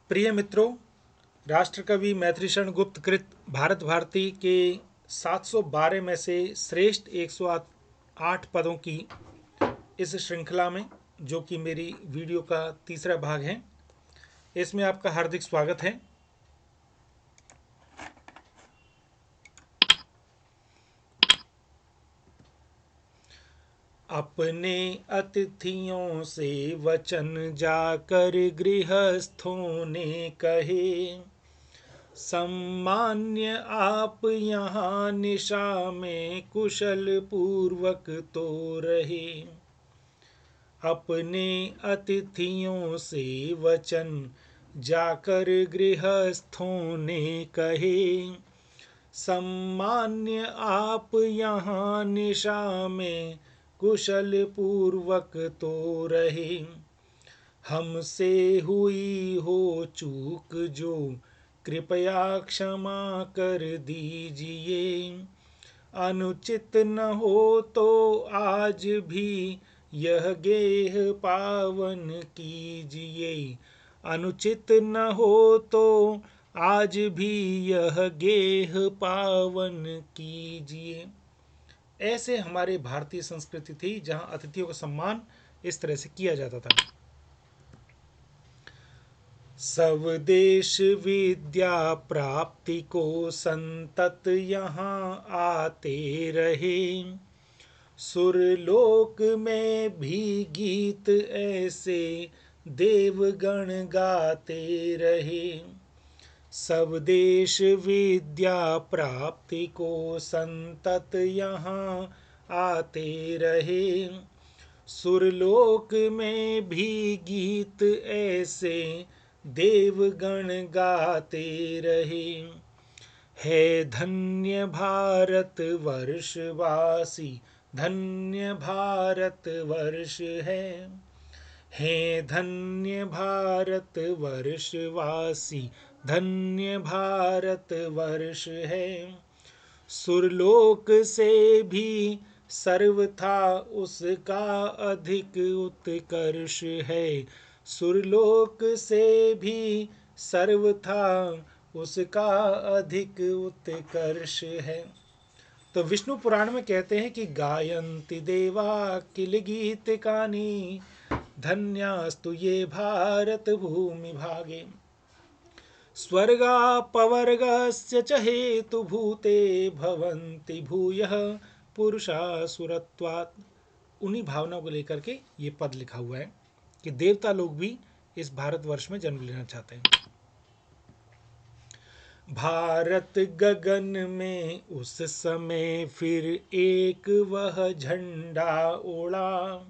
प्रिय मित्रों, राष्ट्रकवि मैथिलीशरण गुप्त कृत भारत भारती के 712 में से श्रेष्ठ 108 पदों की इस श्रृंखला में, जो कि मेरी वीडियो का तीसरा भाग है, इसमें आपका हार्दिक स्वागत है। अपने अतिथियों से वचन जाकर गृहस्थों ने कहे, सम्मान्य आप यहाँ निशा में कुशल पूर्वक तो रहे। अपने अतिथियों से वचन जाकर गृहस्थों ने कहे, सम्मान्य आप यहाँ निशा में कुशल पूर्वक तो रहे। हमसे हुई हो चूक जो कृपया क्षमा कर दीजिए। अनुचित न हो तो आज भी यह गेह पावन कीजिए। अनुचित न हो तो आज भी यह गेह पावन कीजिए। ऐसे हमारे भारतीय संस्कृति थी, जहाँ अतिथियों का सम्मान इस तरह से किया जाता था। सब देश विद्या प्राप्ति को संतत यहाँ आते रहे। सुरलोक में भी गीत ऐसे देवगण गाते रहे। सब देश विद्या प्राप्ति को संतत यहाँ आते रहे। सुरलोक में भी गीत ऐसे देवगण गाते रहे। है धन्य भारत वर्षवासी, धन्य भारत वर्ष है धन्य भारत वर्षवासी, धन्य भारत वर्ष है। सुरलोक से भी सर्वथा उसका अधिक उत्कर्ष है। सुरलोक से भी सर्वथा उसका अधिक उत्कर्ष है। तो विष्णु पुराण में कहते हैं कि गायन्ति देवा किल गीत कानी, धन्यास्तु ये भारत भूमि भागे। स्वर्गापवर्गस्य च हेतुभूते भवन्ति भूयः पुरुषा सुरत्वात्। उन्हीं भावनाओं को लेकर के ये पद लिखा हुआ है कि देवता लोग भी इस भारतवर्ष में जन्म लेना चाहते हैं। भारत गगन में उस समय फिर एक वह झंडा उड़ा,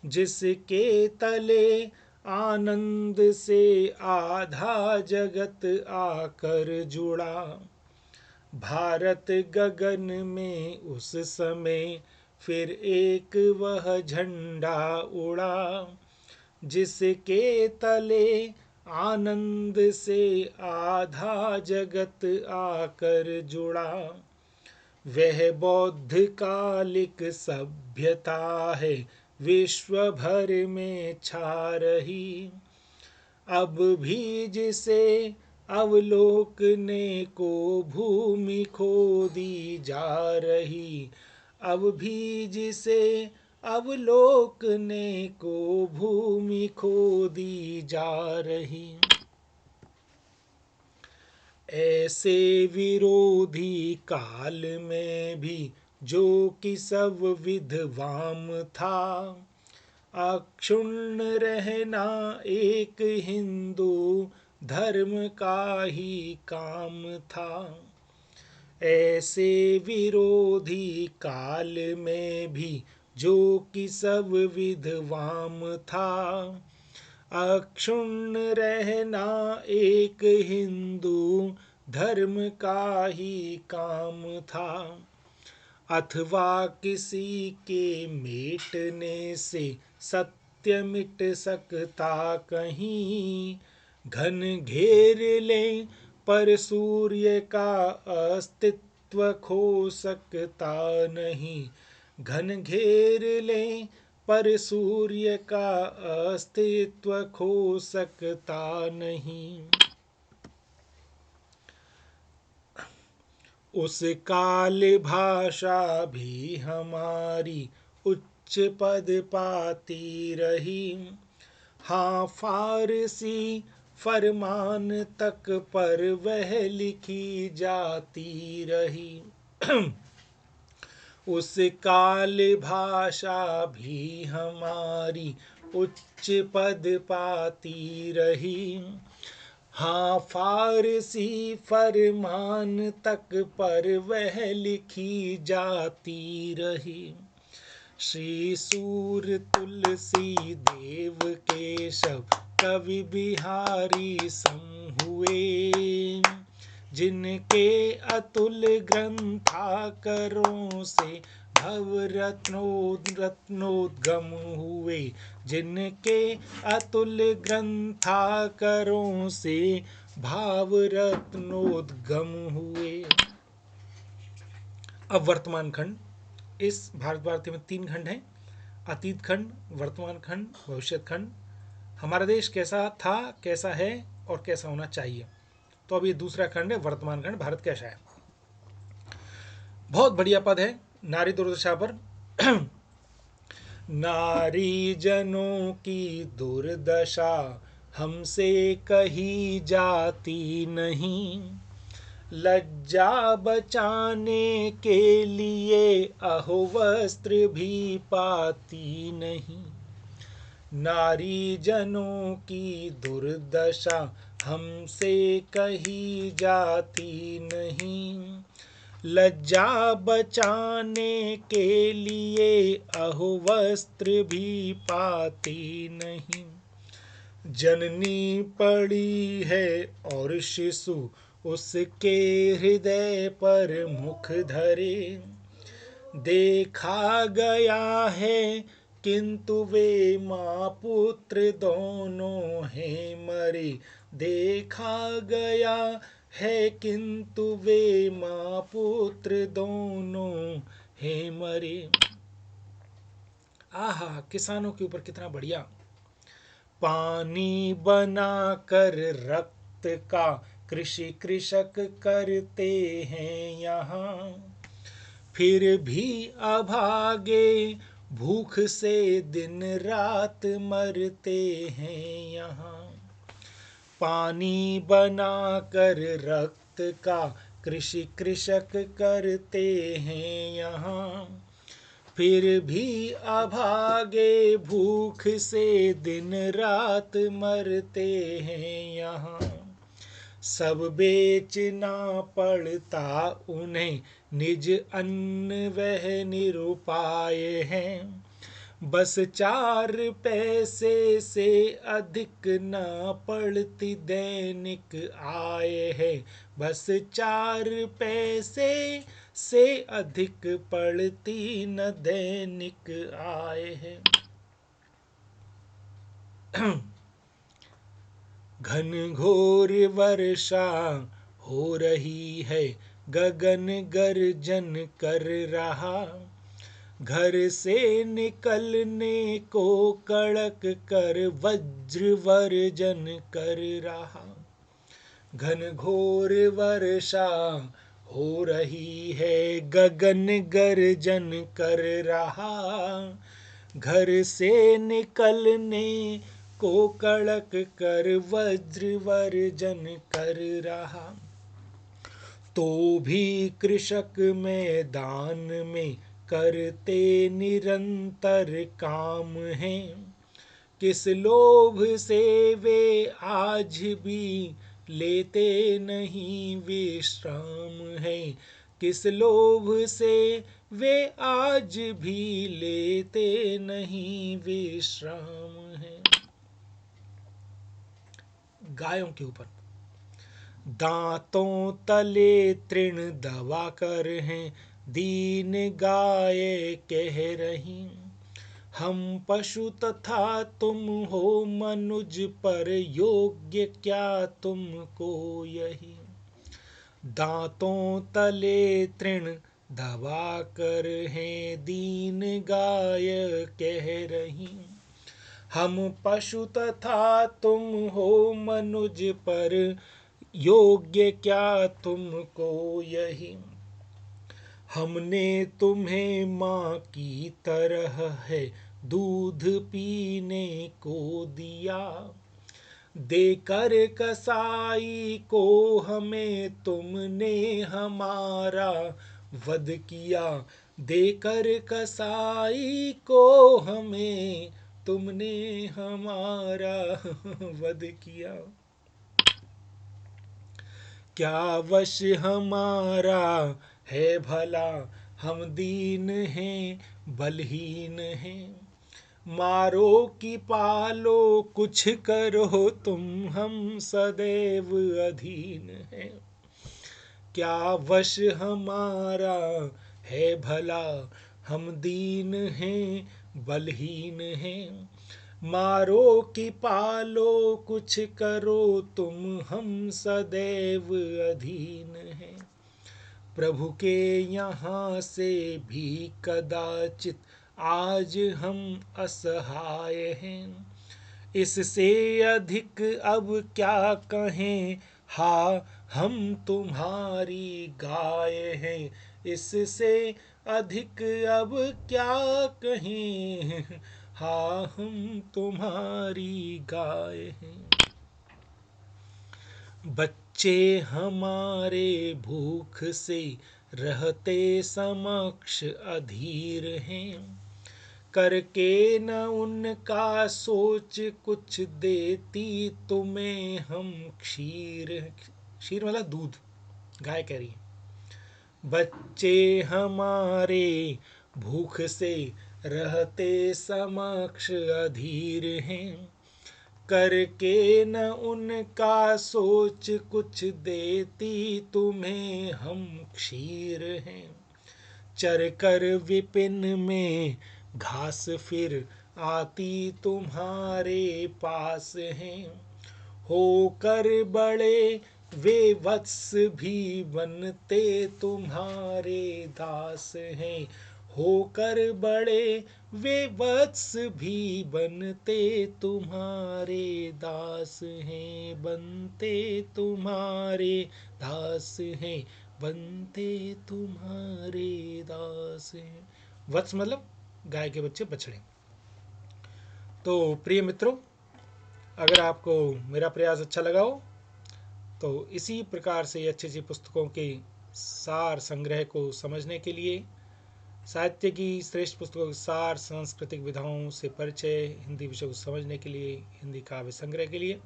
जिसके तले आनंद से आधा जगत आकर जुड़ा। भारत गगन में उस समय फिर एक वह झंडा उड़ा, जिसके तले आनंद से आधा जगत आकर जुड़ा। वह बौद्ध कालिक सभ्यता है, विश्व भर में छा रही। अब भी जिसे अवलोकने को भूमि खोदी जा रही। अब भी जिसे अवलोकने को भूमि खोदी जा रही। ऐसे विरोधी काल में भी जो कि सब विधवाम था, अक्षुण्ण रहना एक हिंदू धर्म का ही काम था। ऐसे विरोधी काल में भी जो कि सब विधवाम था, अक्षुण्ण रहना एक हिंदू धर्म का ही काम था। अथवा किसी के मेटने से सत्य मिट सकता कहीं। घन घेर ले पर सूर्य का अस्तित्व खो सकता नहीं। घन घेर ले पर सूर्य का अस्तित्व खो सकता नहीं। उस काल भाषा भी हमारी उच्च पद पाती रही। हाँ, फारसी फरमान तक पर वह लिखी जाती रही। उस काल भाषा भी हमारी उच्च पद पाती रही। हाँ, फारसी फरमान तक पर वह लिखी जाती रही। श्री सूर तुलसी देव केशव कवि बिहारी सम हुए, जिनके अतुल ग्रंथाकरों से भव रत्नोद्गम हुए, जिनके अतुल ग्रंथाकरों से भाव रत्नोद्गम हुए। अब वर्तमान खंड। इस भारत भारती में 3 खंड हैं: अतीत खंड, वर्तमान खंड, भविष्यत खंड। हमारा देश कैसा था, कैसा है और कैसा होना चाहिए। तो अब ये दूसरा खंड है, वर्तमान खंड, भारत कैसा है। बहुत बढ़िया पद है नारी दुर्दशा पर। नारी जनों की दुर्दशा हमसे कही जाती नहीं, लज्जा बचाने के लिए अहो वस्त्र भी पाती नहीं। नारी जनों की दुर्दशा हमसे कही जाती नहीं, लज्जा बचाने के लिए अहो वस्त्र भी पाती नहीं। जननी पड़ी है और शिशु उसके हृदय पर मुख धरे, देखा गया है किंतु वे माँ पुत्र दोनों हैं मरे, देखा गया है किंतु वे माँ पुत्र दोनों हैं मरे। आहा, किसानों के ऊपर कितना बढ़िया। पानी बना कर रक्त का कृषि कृषक करते हैं यहाँ, फिर भी अभागे भूख से दिन रात मरते हैं यहाँ। पानी बना कर रक्त का कृषि कृषक करते हैं यहाँ, फिर भी अभागे भूख से दिन रात मरते हैं यहाँ। सब बेचना पड़ता उन्हें निज अन्न वह निरुपाय हैं, बस 4 पैसे से अधिक न पड़ती दैनिक आय है, बस 4 पैसे से अधिक पड़ती न दैनिक आय है। घनघोर वर्षा हो रही है, गगन गर्जन कर रहा, घर से निकलने को कड़क कर वज्र वर्जन कर रहा। घनघोर वर्षा हो रही है, गगन गर्जन कर रहा, घर से निकलने को कड़क कर वज्र वर्जन कर रहा। तो भी कृषक मैदान में करते निरंतर काम हैं, किस लोभ से वे आज भी लेते नहीं विश्राम है, किस लोभ से वे आज भी लेते नहीं विश्राम है। गायों के ऊपर। दांतों तले तृण दबा कर हैं दीन गाय कह रही, हम पशु तथा तुम हो मनुज पर योग्य क्या तुमको यही। दांतों तले तृण दबा कर हैं दीन गाय कह रही। हम पशु तथा तुम हो मनुज पर, योग्य क्या तुमको यही। हमने तुम्हें माँ की तरह है दूध पीने को दिया, देकर कसाई को हमें तुमने हमारा वध किया। देकर कसाई को हमें तुमने हमारा वध किया। क्या वश हमारा है भला, हम दीन हैं बलहीन हैं। मारो कि पालो कुछ करो तुम, हम सदैव अधीन हैं। क्या वश हमारा है भला, हम दीन हैं बलहीन हैं। मारो कि पालो कुछ करो तुम, हम सदैव अधीन हैं। प्रभु के यहाँ से भी कदाचित आज हम असहाय हैं। इससे अधिक अब क्या कहें, हा हम तुम्हारी गाय हैं। इससे अधिक अब क्या कहें, हा हम तुम्हारी गाय हैं। बच्चे हमारे भूख से रहते समक्ष अधीर हैं। करके न उनका सोच कुछ देती तुम्हें हम क्षीर। क्षीर मतलब दूध, गाय कह रही है। बच्चे हमारे भूख से रहते समक्ष अधीर हैं। करके न उनका सोच कुछ देती तुम्हें हम क्षीर हैं। चर कर विपिन में घास फिर आती तुम्हारे पास हैं। होकर बड़े वे वत्स भी बनते तुम्हारे दास हैं। होकर बड़े वे वत्स भी बनते तुम्हारे दास हैं। बनते तुम्हारे दास हैं, बनते तुम्हारे दास हैं। वत्स मतलब गाय के बच्चे, बछड़े। तो प्रिय मित्रों, अगर आपको मेरा प्रयास अच्छा लगा हो तो इसी प्रकार से अच्छी अच्छी पुस्तकों के सार संग्रह को समझने के लिए, साहित्य की श्रेष्ठ पुस्तकों के सार, सांस्कृतिक विधाओं से परिचय, हिंदी विषय को समझने के लिए, हिंदी काव्य संग्रह के लिए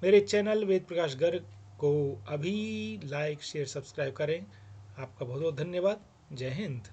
मेरे चैनल वेद प्रकाश गर्ग को अभी लाइक शेयर सब्सक्राइब करें। आपका बहुत बहुत धन्यवाद। जय हिंद।